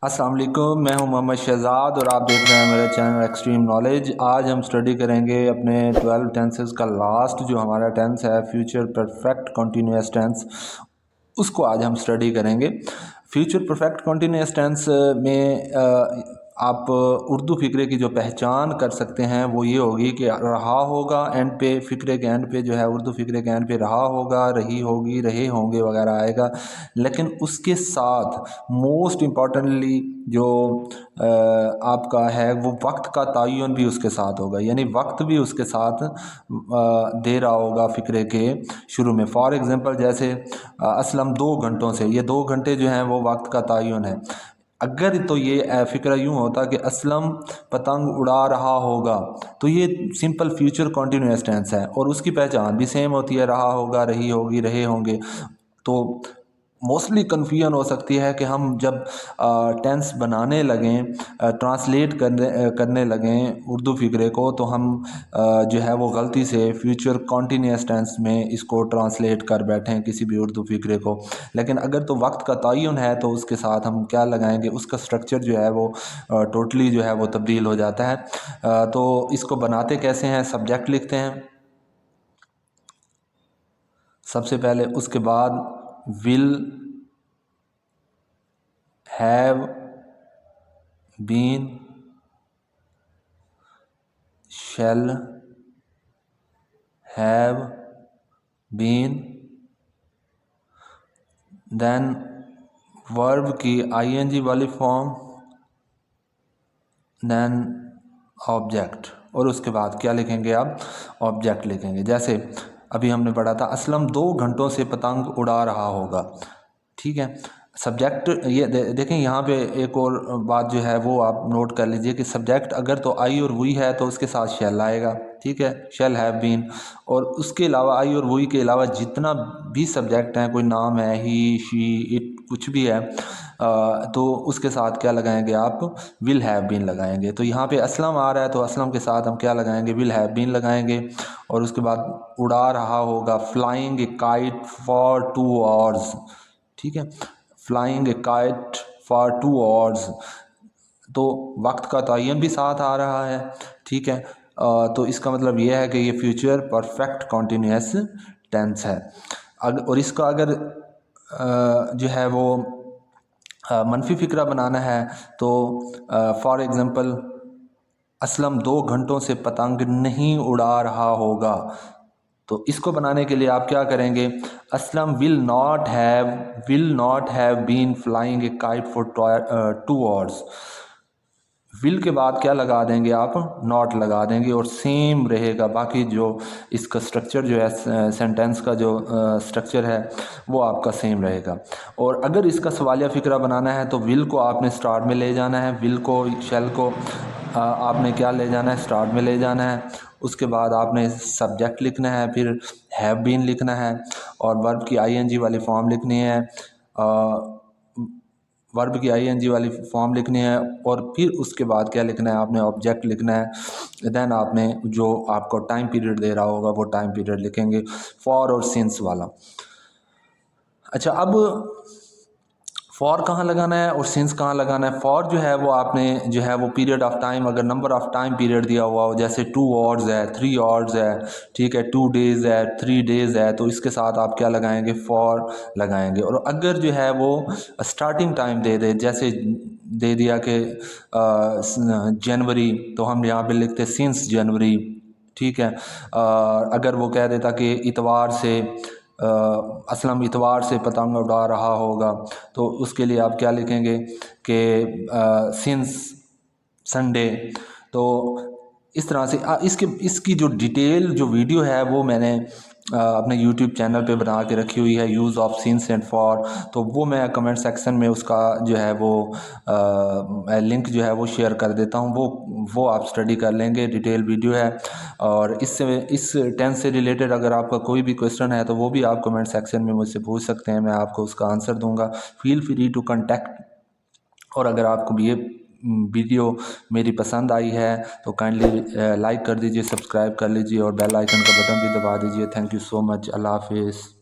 अस्सलाम वालेकुम, मैं हूं मोहम्मद शहजाद और आप देख रहे हैं मेरा चैनल एक्सट्रीम नॉलेज। आज हम स्टडी करेंगे अपने 12 टेंसेस का लास्ट जो हमारा टेंस है फ्यूचर परफेक्ट कंटिन्यूस टेंस, उसको आज हम स्टडी करेंगे। फ्यूचर परफेक्ट कंटिन्यूस टेंस में आप उर्दू फ़िक्रे की जो पहचान कर सकते हैं वो ये होगी कि रहा होगा एंड पे, फ़िक्रे के एंड पे जो है उर्दू फ़िक्रे के एंड पे रहा होगा, रही होगी, रहे होंगे वगैरह आएगा। लेकिन उसके साथ मोस्ट इम्पॉर्टेंटली जो आपका है वो वक्त का तयन भी उसके साथ होगा, यानी वक्त भी उसके साथ दे रहा होगा फ़िक्रे के शुरू में। फॉर एग्ज़ाम्पल जैसे असलम 2 घंटों से, ये 2 घंटे जो हैं वो वक्त का तयन है। अगर तो ये फ़िक्रा यूँ होता कि असलम पतंग उड़ा रहा होगा, तो ये सिंपल फ्यूचर कंटिन्यूअस टेंस है और उसकी पहचान भी सेम होती है, रहा होगा, रही होगी, रहे होंगे। तो मोस्टली कन्फ्यूजन हो सकती है कि हम जब टेंस बनाने लगें, ट्रांसलेट करने लगें उर्दू फ़िक्रे को, तो हम जो है वो गलती से फ्यूचर कंटिन्यूअस टेंस में इसको ट्रांसलेट कर बैठें किसी भी उर्दू फ़िक्रे को। लेकिन अगर तो वक्त का तयन है तो उसके साथ हम क्या लगाएंगे, उसका स्ट्रक्चर जो है वो टोटली जो है वो तब्दील हो जाता है। तो इसको बनाते कैसे हैं, सब्जेक्ट लिखते हैं सबसे पहले, उसके बाद will have been, shall have been, then verb की आईएनजी वाली फॉर्म, देन ऑब्जेक्ट, और उसके बाद क्या लिखेंगे आप, ऑब्जेक्ट लिखेंगे। जैसे अभी हमने पढ़ा था असलम 2 घंटों से पतंग उड़ा रहा होगा, ठीक है। सब्जेक्ट ये देखें यहाँ पे एक और बात जो है वो आप नोट कर लीजिए कि सब्जेक्ट अगर तो आई और वुई है तो उसके साथ शैल आएगा, ठीक है, शैल हैव बीन। और उसके अलावा आई और वुई के अलावा जितना भी सब्जेक्ट हैं, कोई नाम है, ही, शी, इट, कुछ भी है, तो उसके साथ क्या लगाएंगे आप, विल हैव बीन लगाएंगे। तो यहाँ पे असलम आ रहा है तो असलम के साथ हम क्या लगाएंगे, विल हैव बीन लगाएंगे। और उसके बाद उड़ा रहा होगा, flying a kite for 2 hours, ठीक है, flying a kite for 2 hours. तो वक्त का तयन भी साथ आ रहा है, ठीक है। तो इसका मतलब ये है कि ये फ्यूचर परफेक्ट कंटिन्यूअस टेंस है। और इसका अगर जो है वो मनफी फ़िक्रा बनाना है तो फॉर एग्ज़ाम्पल असलम 2 घंटों से पतंग नहीं उड़ा रहा होगा, तो इसको बनाने के लिए आप क्या करेंगे, Aslam will not have been flying a kite for 2 hours. Will के बाद क्या लगा देंगे आप, नॉट लगा देंगे और सेम रहेगा। बाकी जो इसका स्ट्रक्चर जो है, सेंटेंस का जो स्ट्रक्चर है वो आपका सेम रहेगा। और अगर इसका सवालिया फ़िक्रा बनाना है तो विल को आपने स्टार्ट में ले जाना है, विल को, शैल को आपने क्या ले जाना है, स्टार्ट में ले जाना है। उसके बाद आपने सब्जेक्ट लिखना है, फिर हैव बीन लिखना है और वर्ब की आईएनजी वाली फॉर्म लिखनी है, वर्ब की आईएनजी वाली फॉर्म लिखनी है। और फिर उसके बाद क्या लिखना है, आपने ऑब्जेक्ट लिखना है। देन आपने जो आपको टाइम पीरियड दे रहा होगा वो टाइम पीरियड लिखेंगे, फॉर और सिंस वाला। अच्छा, अब फॉर कहाँ लगाना है और सिंस कहाँ लगाना है। फॉर जो है वो आपने जो है वो पीरियड ऑफ टाइम, अगर नंबर ऑफ टाइम पीरियड दिया हुआ हो, जैसे 2 आवर्स है, 3 आवर्स है, ठीक है, 2 डेज़ है, 3 डेज़ है, तो इसके साथ आप क्या लगाएंगे, फॉर लगाएंगे। और अगर जो है वो स्टार्टिंग टाइम दे दे, जैसे दे दिया कि जनवरी, तो हम यहाँ पे लिखते सिंस जनवरी, ठीक है। अगर वो कह देता कि इतवार से, असलम इतवार से पतंग उड़ा रहा होगा, तो उसके लिए आप क्या लिखेंगे कि सिंस संडे। तो इस तरह से इसकी जो डिटेल जो वीडियो है वो मैंने अपने यूट्यूब चैनल पे बना के रखी हुई है, use of since and for. तो वो मैं कमेंट सेक्शन में उसका जो है वो लिंक जो है वो शेयर कर देता हूँ, वो आप स्टडी कर लेंगे, डिटेल वीडियो है। और इस टेंस से रिलेटेड अगर आपका कोई भी क्वेश्चन है तो वो भी आप कमेंट सेक्शन में मुझसे पूछ सकते हैं, मैं आपको उसका आंसर दूंगा। Feel free to contact. और अगर आपको ये वीडियो मेरी पसंद आई है तो काइंडली लाइक कर दीजिए, सब्सक्राइब कर लीजिए और बेल आइकन का बटन भी दबा दीजिए। Thank you so much. Allah हाफिज़।